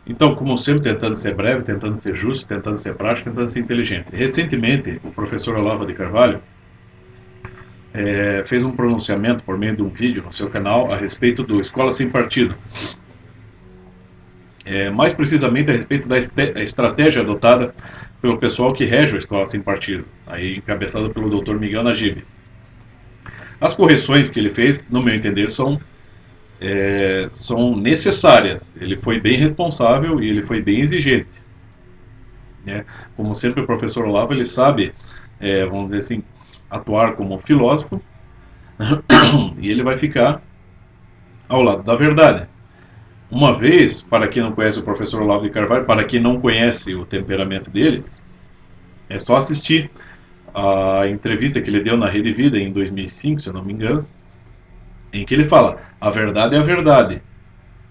Então, como sempre, tentando ser breve, tentando ser justo, tentando ser prático, tentando ser inteligente. Recentemente, o professor Olavo de Carvalho fez um pronunciamento por meio de um vídeo no seu canal a respeito do Escola Sem Partido. Mais precisamente a respeito da estratégia adotada pelo pessoal que rege a Escola Sem Partido, aí encabeçado pelo Dr. Miguel Najib. As correções que ele fez, no meu entender, são necessárias. Ele foi bem responsável e ele foi bem exigente. Né? Como sempre, o professor Olavo ele sabe, vamos dizer assim, atuar como filósofo e ele vai ficar ao lado da verdade. Uma vez, para quem não conhece o professor Olavo de Carvalho, para quem não conhece o temperamento dele, é só assistir a entrevista que ele deu na Rede Vida em 2005, se eu não me engano, em que ele fala: a verdade é a verdade,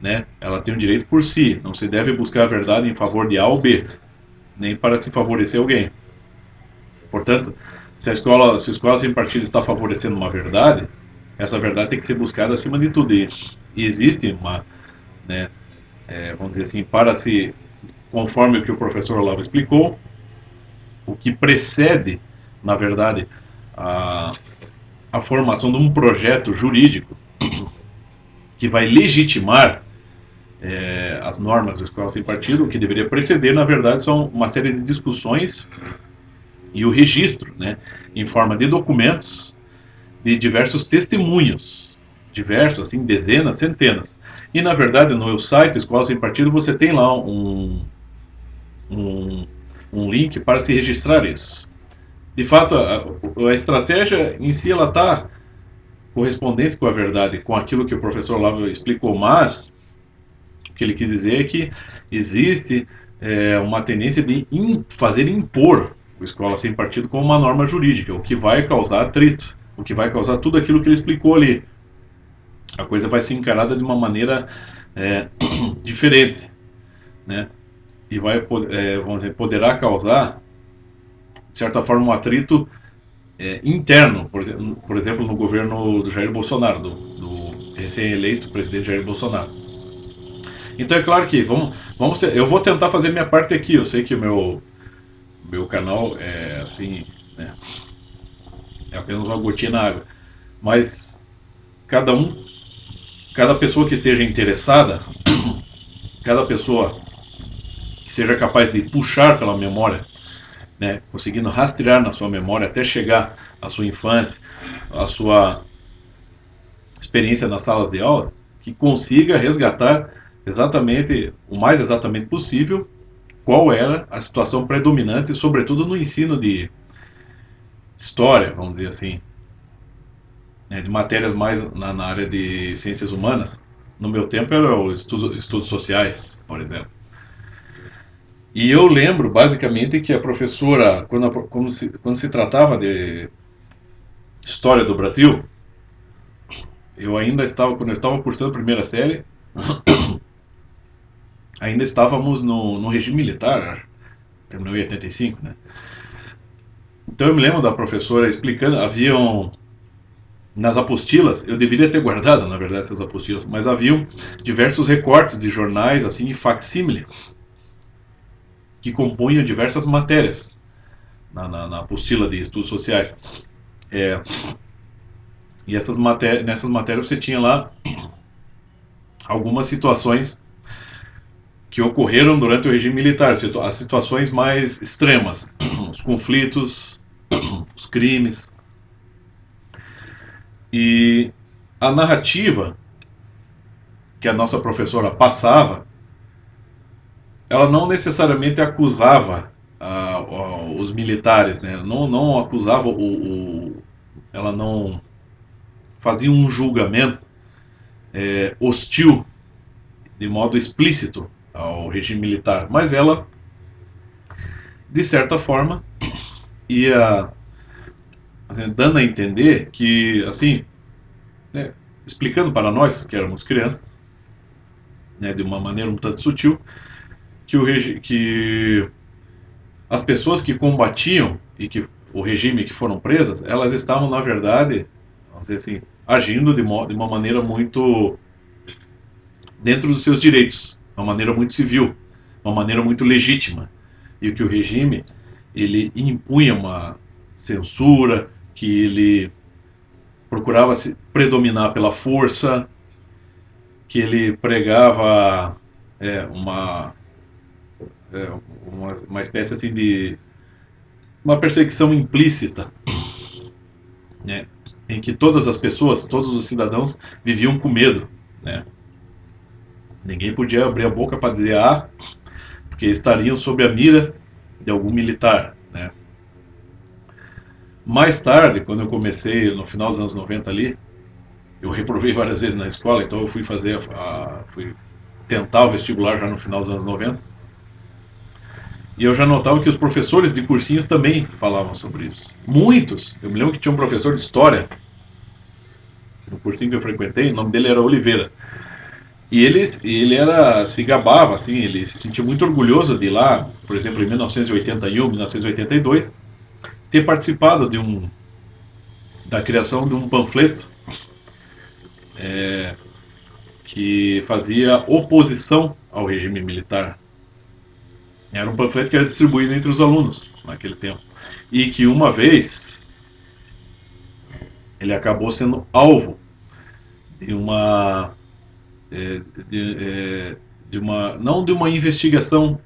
né? Ela tem um direito por si, não se deve buscar a verdade em favor de A ou B, nem para se favorecer alguém. Portanto, se a escola sem partido está favorecendo uma verdade, essa verdade tem que ser buscada acima de tudo. E existe uma, né, vamos dizer assim, para se, conforme o que o professor Olavo explicou, o que precede, na verdade, a, a formação de um projeto jurídico que vai legitimar as normas da escola sem partido, o que deveria preceder, na verdade, são uma série de discussões e o registro, né, em forma de documentos, de diversos testemunhos, diversos, assim, dezenas, centenas. E, na verdade, no site Escola Sem Partido, você tem lá um, um link para se registrar isso. De fato, a estratégia em si, ela está correspondente com a verdade, com aquilo que o professor Olavo explicou, mas o que ele quis dizer é que existe uma tendência de fazer impor a escola sem partido como uma norma jurídica, o que vai causar atrito, o que vai causar tudo aquilo que ele explicou ali. A coisa vai ser encarada de uma maneira diferente, né? E vai, vamos dizer, poderá causar, de certa forma, um atrito interno, por exemplo, no governo do Jair Bolsonaro, do recém-eleito presidente Jair Bolsonaro. Então é claro que eu vou tentar fazer minha parte aqui. Eu sei que o meu canal é assim, né, é apenas uma gotinha na água, mas cada um, cada pessoa que esteja interessada, cada pessoa que seja capaz de puxar pela memória, né, conseguindo rastrear na sua memória até chegar à sua infância, à sua experiência nas salas de aula, que consiga resgatar exatamente, o mais exatamente possível, qual era a situação predominante, sobretudo no ensino de história, vamos dizer assim, né, de matérias mais na área de ciências humanas. No meu tempo eram os estudos sociais, por exemplo. E eu lembro, basicamente, que a professora, quando se tratava de história do Brasil, quando eu estava cursando a primeira série, ainda estávamos no regime militar, terminou em 85, né? Então eu me lembro da professora explicando, haviam nas apostilas, eu deveria ter guardado, na verdade, essas apostilas, mas haviam diversos recortes de jornais, assim, facsímile, que compunham diversas matérias na apostila de estudos sociais. É, e nessas matérias você tinha lá algumas situações que ocorreram durante o regime militar, as situações mais extremas, os conflitos, os crimes. E a narrativa que a nossa professora passava, ela não necessariamente acusava os militares, né? Não acusava ela não fazia um julgamento hostil de modo explícito ao regime militar, mas ela, de certa forma, ia assim, dando a entender que, assim, né, explicando para nós que éramos crianças, né, de uma maneira um tanto sutil, que as pessoas que combatiam e que o regime que foram presas, elas estavam, na verdade, vamos dizer assim, agindo de uma maneira muito dentro dos seus direitos, uma maneira muito civil, uma maneira muito legítima, e que o regime ele impunha uma censura, que ele procurava se predominar pela força, que ele pregava é, uma, uma espécie assim de uma perseguição implícita, né, em que todas as pessoas, todos os cidadãos viviam com medo, né? Ninguém podia abrir a boca para dizer porque estariam sob a mira de algum militar, né? Mais tarde, quando eu comecei no final dos anos 90 ali, eu reprovei várias vezes na escola, então eu fui fui tentar o vestibular já no final dos anos 90. E eu já notava que os professores de cursinhos também falavam sobre isso. Muitos. Eu me lembro que tinha um professor de história no cursinho que eu frequentei, o nome dele era Oliveira. E ele se gabava, assim, ele se sentia muito orgulhoso de ir lá, por exemplo, em 1981, 1982, ter participado da criação de um panfleto que fazia oposição ao regime militar. Era um panfleto que era distribuído entre os alunos naquele tempo. E que uma vez ele acabou sendo alvo de uma de uma não de uma investigação,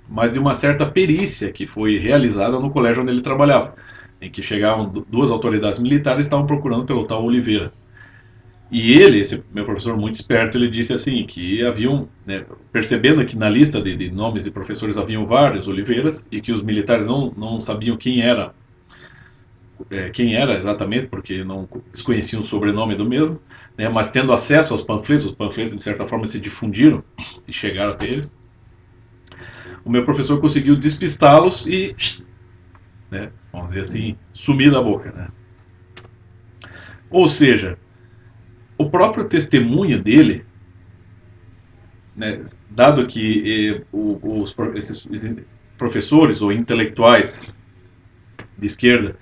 mas de uma certa perícia que foi realizada no colégio onde ele trabalhava, em que chegavam duas autoridades militares e estavam procurando pelo tal Oliveira. E ele, esse meu professor muito esperto, ele disse assim que haviam, né, percebendo que na lista de nomes de professores haviam vários Oliveiras e que os militares não sabiam quem era exatamente, porque não desconheciam o sobrenome do mesmo, né, mas tendo acesso aos panfletos, os panfletos de certa forma se difundiram e chegaram até eles. O meu professor conseguiu despistá-los e, né, vamos dizer assim, sumir da boca, né? Ou seja, o próprio testemunho dele, né, dado que esses professores ou intelectuais de esquerda,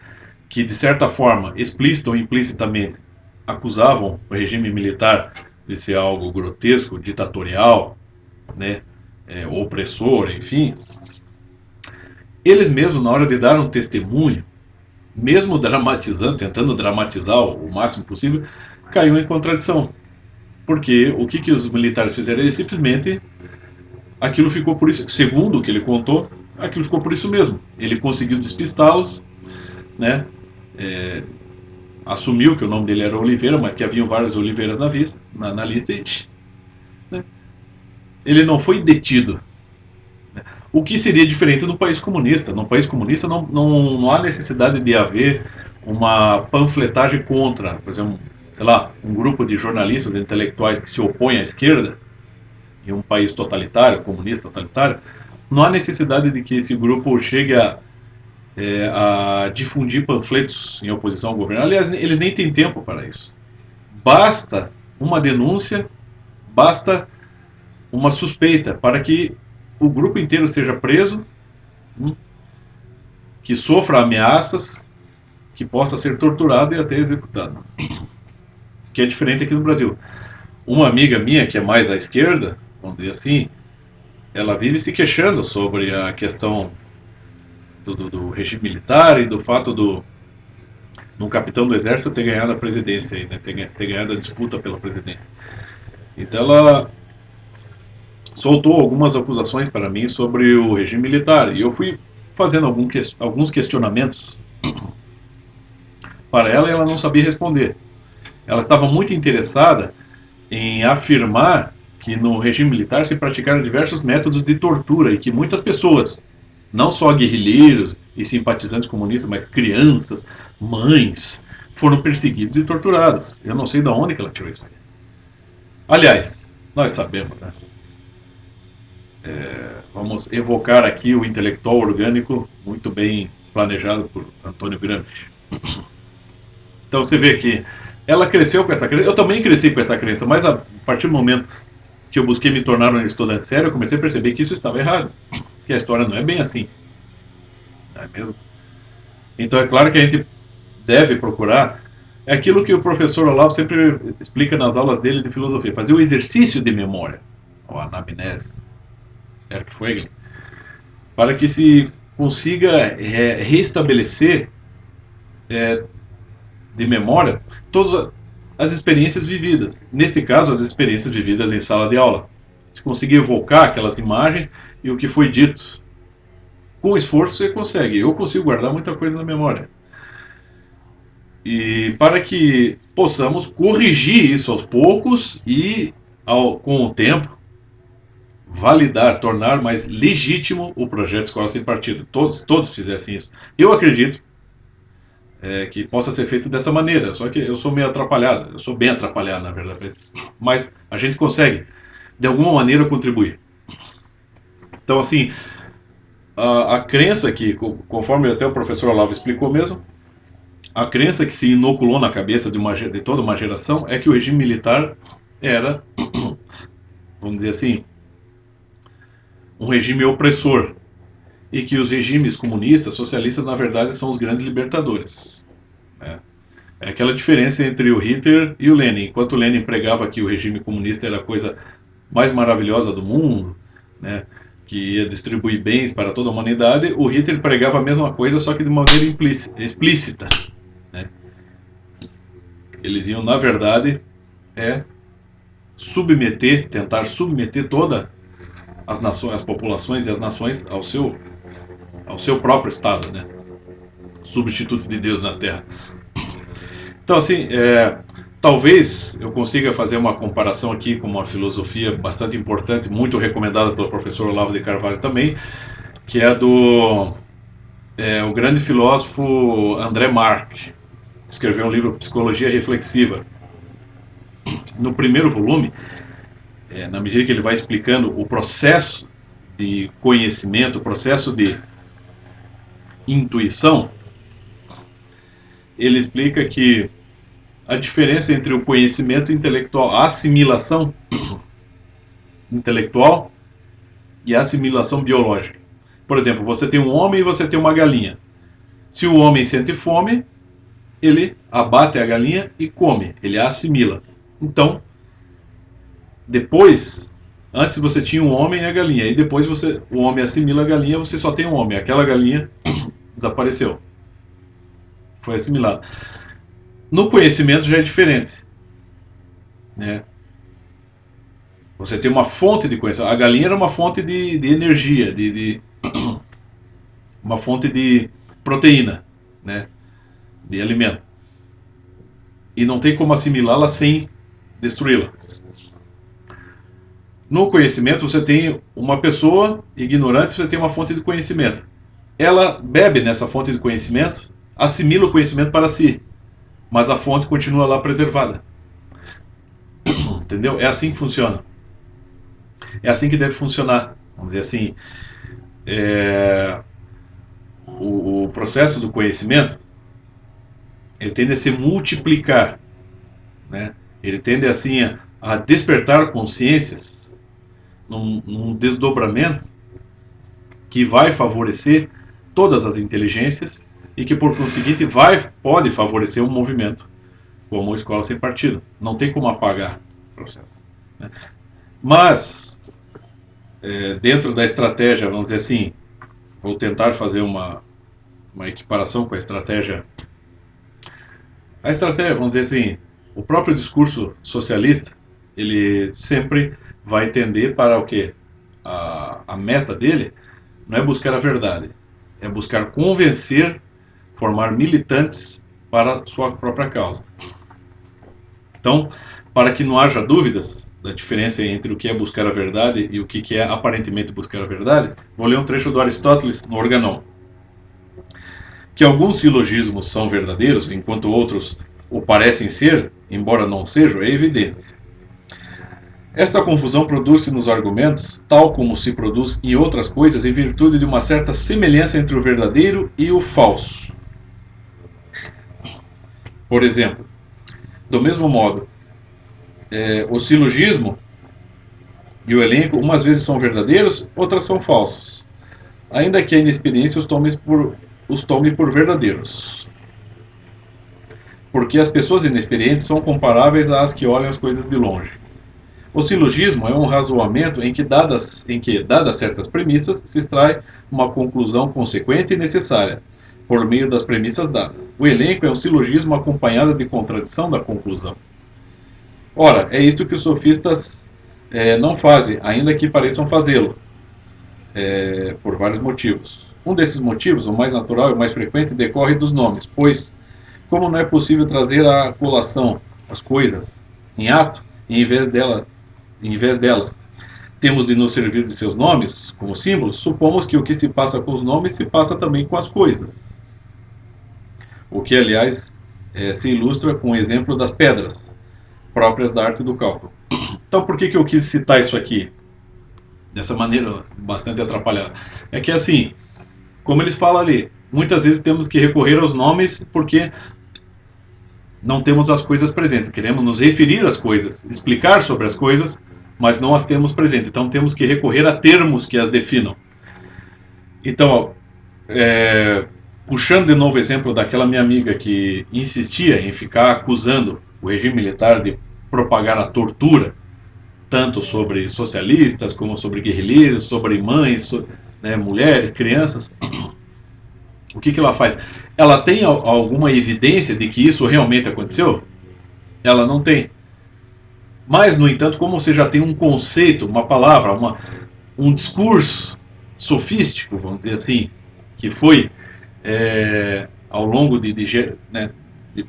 que de certa forma, explícita ou implicitamente, acusavam o regime militar de ser algo grotesco, ditatorial, né, opressor, enfim, eles mesmos, na hora de dar um testemunho, mesmo dramatizando, tentando dramatizar o máximo possível, caiu em contradição. Porque o que os militares fizeram? Eles simplesmente, aquilo ficou por isso, segundo o que ele contou, aquilo ficou por isso mesmo. Ele conseguiu despistá-los, né? Assumiu que o nome dele era Oliveira, mas que haviam vários Oliveiras na lista, e, né? Ele não foi detido. O que seria diferente no país comunista. No país comunista não há necessidade de haver uma panfletagem contra, por exemplo, sei lá, um grupo de jornalistas, de intelectuais que se opõem à esquerda, em um país totalitário, comunista totalitário, não há necessidade de que esse grupo chegue a difundir panfletos em oposição ao governo. Aliás, eles nem têm tempo para isso. Basta uma denúncia, basta uma suspeita para que o grupo inteiro seja preso, que sofra ameaças, que possa ser torturado e até executado. Que é diferente aqui no Brasil. Uma amiga minha, que é mais à esquerda, vamos dizer assim, ela vive se queixando sobre a questão do regime militar e do fato de um capitão do exército ter ganhado a presidência, né, ter ganhado a disputa pela presidência. Então ela soltou algumas acusações para mim sobre o regime militar e eu fui fazendo alguns questionamentos para ela e ela não sabia responder. Ela estava muito interessada em afirmar que no regime militar se praticaram diversos métodos de tortura e que muitas pessoas, não só guerrilheiros e simpatizantes comunistas, mas crianças, mães, foram perseguidos e torturados. Eu não sei de onde que ela tirou isso aí. Aliás, nós sabemos, né? Vamos evocar aqui o intelectual orgânico muito bem planejado por Antônio Gramsci. Então você vê que ela cresceu com essa crença, eu também cresci com essa crença, mas a partir do momento que eu busquei me tornar um estudante sério, eu comecei a perceber que isso estava errado, que a história não é bem assim, não é mesmo? Então é claro que a gente deve procurar, é aquilo que o professor Olavo sempre explica nas aulas dele de filosofia, fazer o exercício de memória. ou anamnese, Eric Fuegel, para que se consiga restabelecer de memória todas as experiências vividas. Neste caso, as experiências vividas em sala de aula. Se conseguir evocar aquelas imagens e o que foi dito. Com esforço você consegue. Eu consigo guardar muita coisa na memória. E para que possamos corrigir isso aos poucos e, com o tempo, validar, tornar mais legítimo o projeto Escola Sem Partido. Todos fizessem isso. Eu acredito que possa ser feito dessa maneira, só que eu sou meio atrapalhado, eu sou bem atrapalhado na verdade, mas a gente consegue de alguma maneira contribuir. Então assim, a crença que, conforme até o professor Olavo explicou mesmo, a crença que se inoculou na cabeça de toda uma geração é que o regime militar era, vamos dizer assim, um regime opressor, e que os regimes comunistas, socialistas, na verdade, são os grandes libertadores. É aquela diferença entre o Hitler e o Lenin. Enquanto o Lenin pregava que o regime comunista era a coisa mais maravilhosa do mundo, né, que ia distribuir bens para toda a humanidade, o Hitler pregava a mesma coisa, só que de maneira explícita. Né. Eles iam, na verdade, tentar submeter todas as nações, as populações e as nações ao seu próprio Estado, né? Substituto de Deus na Terra. Então, assim, talvez eu consiga fazer uma comparação aqui com uma filosofia bastante importante, muito recomendada pelo professor Olavo de Carvalho também, que é o grande filósofo André Marque, que escreveu um livro Psicologia Reflexiva. No primeiro volume, na medida que ele vai explicando o processo de conhecimento, o processo de intuição, ele explica que a diferença entre o conhecimento intelectual, a assimilação intelectual e a assimilação biológica. Por exemplo, você tem um homem e você tem uma galinha. Se o homem sente fome, ele abate a galinha e come, ele a assimila. Então, depois, antes você tinha um homem e a galinha, e depois o homem assimila a galinha, você só tem um homem. Aquela galinha desapareceu. Foi assimilada. No conhecimento já é diferente. Né? Você tem uma fonte de conhecimento. A galinha era uma fonte de energia, uma fonte de proteína, né? De alimento. E não tem como assimilá-la sem destruí-la. No conhecimento você tem uma pessoa ignorante, você tem uma fonte de conhecimento. Ela bebe nessa fonte de conhecimento, assimila o conhecimento para si, mas a fonte continua lá preservada. Entendeu? É assim que funciona. É assim que deve funcionar. Vamos dizer assim, o processo do conhecimento, ele tende a se multiplicar, né? Ele tende assim a despertar consciências num desdobramento que vai favorecer todas as inteligências e que, por conseguinte, pode favorecer um movimento como a Escola Sem Partido. Não tem como apagar o processo. Né? Mas, dentro da estratégia, vamos dizer assim, vou tentar fazer uma equiparação com a estratégia. A estratégia, vamos dizer assim, o próprio discurso socialista, ele sempre vai tender para o quê? A meta dele não é buscar a verdade, é buscar convencer, formar militantes para sua própria causa. Então, para que não haja dúvidas da diferença entre o que é buscar a verdade e o que é aparentemente buscar a verdade, vou ler um trecho do Aristóteles no Organon. Que alguns silogismos são verdadeiros, enquanto outros o parecem ser, embora não sejam, é evidente. Esta confusão produz-se nos argumentos, tal como se produz em outras coisas, em virtude de uma certa semelhança entre o verdadeiro e o falso. Por exemplo, do mesmo modo, o silogismo e o elenco, umas vezes são verdadeiros, outras são falsos, ainda que a inexperiência os tome por verdadeiros. Porque as pessoas inexperientes são comparáveis às que olham as coisas de longe. O silogismo é um razoamento em que, dadas certas premissas, se extrai uma conclusão consequente e necessária, por meio das premissas dadas. O elenco é um silogismo acompanhado de contradição da conclusão. Ora, é isto que os sofistas não fazem, ainda que pareçam fazê-lo, por vários motivos. Um desses motivos, o mais natural e o mais frequente, decorre dos nomes, pois, como não é possível trazer à colação as coisas em ato, em vez delas, temos de nos servir de seus nomes como símbolos, supomos que o que se passa com os nomes se passa também com as coisas. O que, aliás, se ilustra com o exemplo das pedras, próprias da arte do cálculo. Então, por que eu quis citar isso aqui? Dessa maneira bastante atrapalhada. É que, assim, como eles falam ali, muitas vezes temos que recorrer aos nomes porque não temos as coisas presentes. Queremos nos referir às coisas, explicar sobre as coisas, mas não as temos presentes. Então temos que recorrer a termos que as definam. Então, puxando de novo o exemplo daquela minha amiga que insistia em ficar acusando o regime militar de propagar a tortura, tanto sobre socialistas como sobre guerrilheiros, sobre mães, mulheres, crianças. O que ela faz? Ela tem alguma evidência de que isso realmente aconteceu? Ela não tem. Mas, no entanto, como você já tem um conceito, uma palavra, um discurso sofístico, vamos dizer assim, que foi ao longo de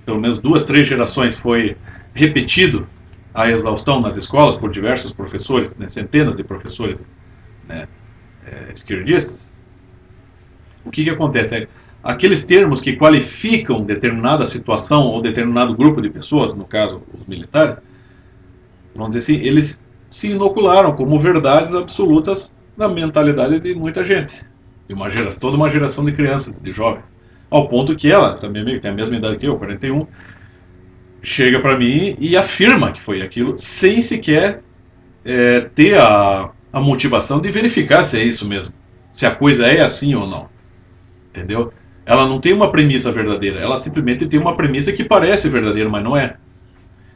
pelo menos 2, 3 gerações foi repetido a exaustão nas escolas por diversos professores, centenas de professores esquerdistas, o que acontece? Aqueles termos que qualificam determinada situação ou determinado grupo de pessoas, no caso os militares, vamos dizer assim, eles se inocularam como verdades absolutas na mentalidade de muita gente, de toda uma geração de crianças, de jovens, ao ponto que ela, essa minha amiga que tem a mesma idade que eu, 41, chega para mim e afirma que foi aquilo, sem sequer ter a motivação de verificar se é isso mesmo, se a coisa é assim ou não, entendeu? Ela não tem uma premissa verdadeira, ela simplesmente tem uma premissa que parece verdadeira, mas não é.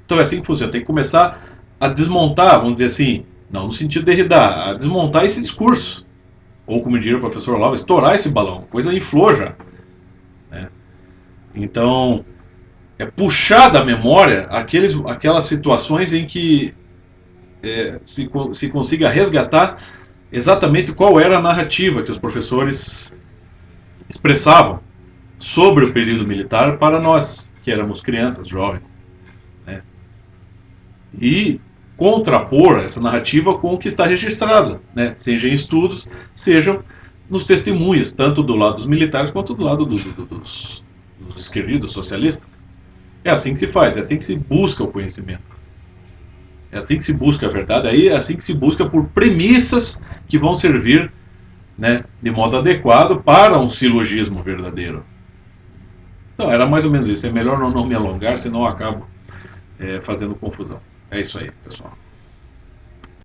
Então é assim que funciona, tem que começar a desmontar, vamos dizer assim, não no sentido de Derrida, a desmontar esse discurso. Ou como diria o professor Olavo, estourar esse balão, a coisa inflou já. Então, é puxar da memória aquelas situações em que se consiga resgatar exatamente qual era a narrativa que os professores expressavam sobre o período militar para nós, que éramos crianças, jovens. E contrapor essa narrativa com o que está registrado, seja em estudos, sejam nos testemunhos, tanto do lado dos militares quanto do lado dos esquerdistas, socialistas. É assim que se faz, é assim que se busca o conhecimento. É assim que se busca a verdade, aí é assim que se busca por premissas que vão servir de modo adequado para um silogismo verdadeiro. Então, era mais ou menos isso. É melhor não me alongar, senão eu acabo fazendo confusão. É isso aí, pessoal.